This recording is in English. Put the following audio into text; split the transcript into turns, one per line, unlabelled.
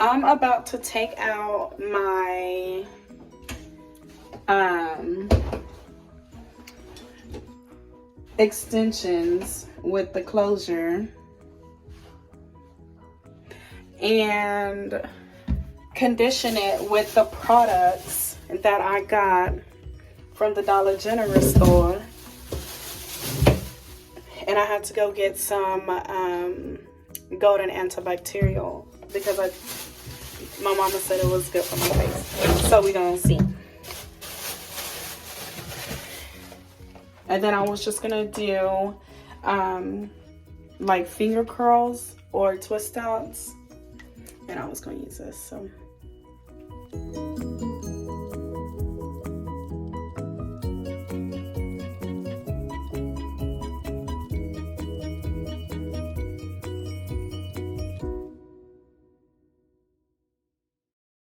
I'm about to take out my extensions with the closure and condition it with the products that I got from the Dollar General store. And I had to go get some golden antibacterial because my mama said it was good for my face. So we gonna see. And then I was just gonna do like finger curls or twist outs, and I was gonna use this. So